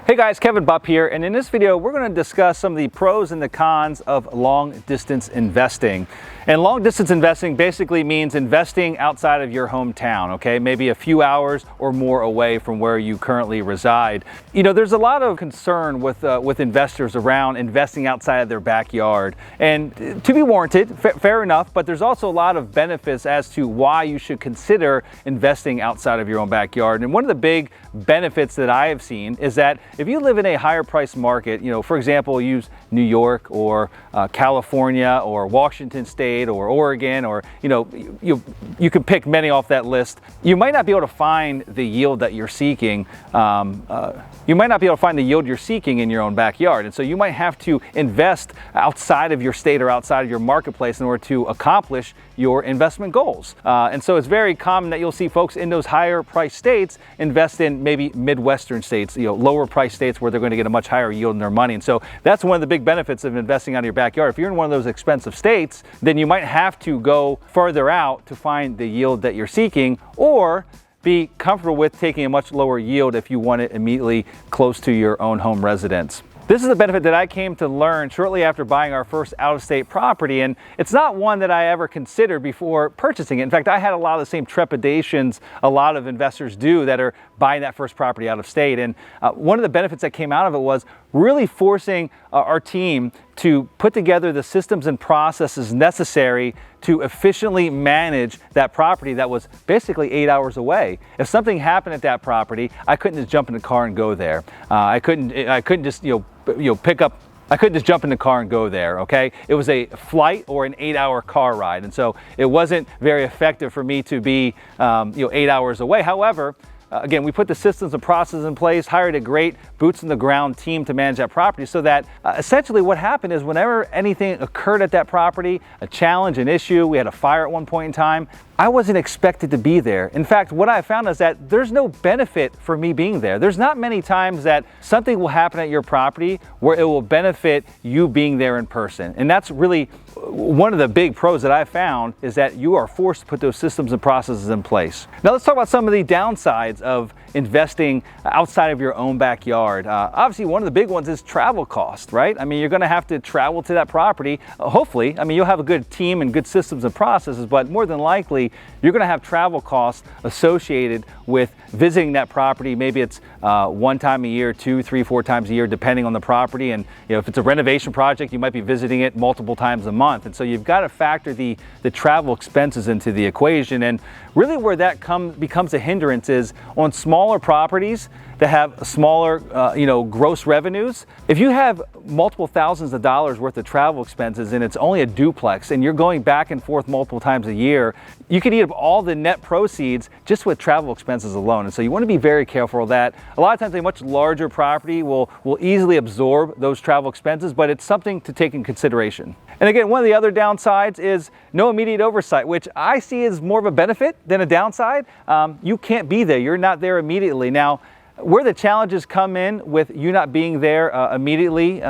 Hey guys, Kevin Bupp here, and in this video we're going to discuss some of the pros and the cons of long distance investing. And long distance investing basically means investing outside of your hometown, okay? Maybe a few hours or more away from where you currently reside. You know, there's a lot of concern with investors around investing outside of their backyard. And to be warranted, fair enough, but there's also a lot of benefits as to why you should consider investing outside of your own backyard. And one of the big benefits that I have seen is that if you live in a higher price market, you know, for example, use New York or California or Washington State or Oregon, or you can pick many off that list, you might not be able to find the yield that you're seeking. You might not be able to find the yield you're seeking in your own backyard, and so you might have to invest outside of your state or outside of your marketplace in order to accomplish your investment goals. And so it's very common that you'll see folks in those higher price states invest in maybe Midwestern states, lower price states where they're going to get a much higher yield in their money. And so that's one of the big benefits of investing out of your backyard. If you're in one of those expensive states, then you might have to go further out to find the yield that you're seeking, or be comfortable with taking a much lower yield if you want it immediately close to your own home residence. This is a benefit that I came to learn shortly after buying our first out-of-state property, and it's not one that I ever considered before purchasing it. In fact, I had a lot of the same trepidations a lot of investors do that are buying that first property out of state. And one of the benefits that came out of it was really forcing our team to put together the systems and processes necessary to efficiently manage that property that was basically 8 hours away. If something happened at that property, I couldn't just jump in the car and go there. I couldn't just I couldn't just jump in the car and go there, okay? It was a flight or an 8-hour car ride, and so it wasn't very effective for me to be 8 hours away. However, again, we put the systems and processes in place, hired a great boots on the ground team to manage that property, so that essentially what happened is whenever anything occurred at that property, a challenge, an issue, we had a fire at one point in time, I wasn't expected to be there. In fact, what I found is that there's no benefit for me being there. There's not many times that something will happen at your property where it will benefit you being there in person. And that's really one of the big pros that I found, is that you are forced to put those systems and processes in place. Now let's talk about some of the downsides of investing outside of your own backyard. Obviously, one of the big ones is travel cost, right? I mean, you're gonna have to travel to that property. Hopefully, I mean, you'll have a good team and good systems and processes, but more than likely, you're gonna have travel costs associated with visiting that property. Maybe it's one time a year, 2, 3, 4 times a year, depending on the property. And if it's a renovation project, you might be visiting it multiple times a month. And so you've got to factor the travel expenses into the equation. And really where that becomes a hindrance is on smaller properties that have smaller gross revenues. If you have multiple thousands of dollars worth of travel expenses and it's only a duplex and you're going back and forth multiple times a year, you could eat up all the net proceeds just with travel expenses alone. And so you want to be very careful of that. A lot of times a much larger property will easily absorb those travel expenses, but it's something to take in consideration. And again, one of the other downsides is no immediate oversight, which I see as more of a benefit than a downside. You can't be there. You're not there immediately. Now, where the challenges come in with you not being there immediately,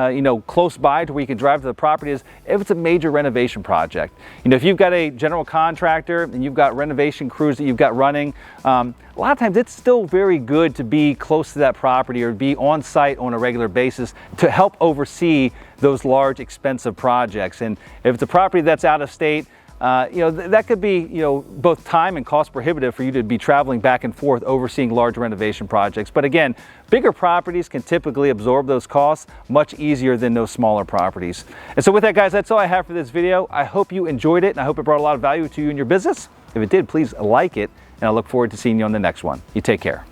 close by to where you can drive to the property, is if it's a major renovation project. If you've got a general contractor and you've got renovation crews that you've got running, a lot of times it's still very good to be close to that property or be on site on a regular basis to help oversee those large, expensive projects. And if it's a property that's out of state, that could be, both time and cost prohibitive for you to be traveling back and forth overseeing large renovation projects. But again, bigger properties can typically absorb those costs much easier than those smaller properties. And so with that, guys, that's all I have for this video. I hope you enjoyed it, and I hope it brought a lot of value to you and your business. If it did, please like it, and I look forward to seeing you on the next one. You take care.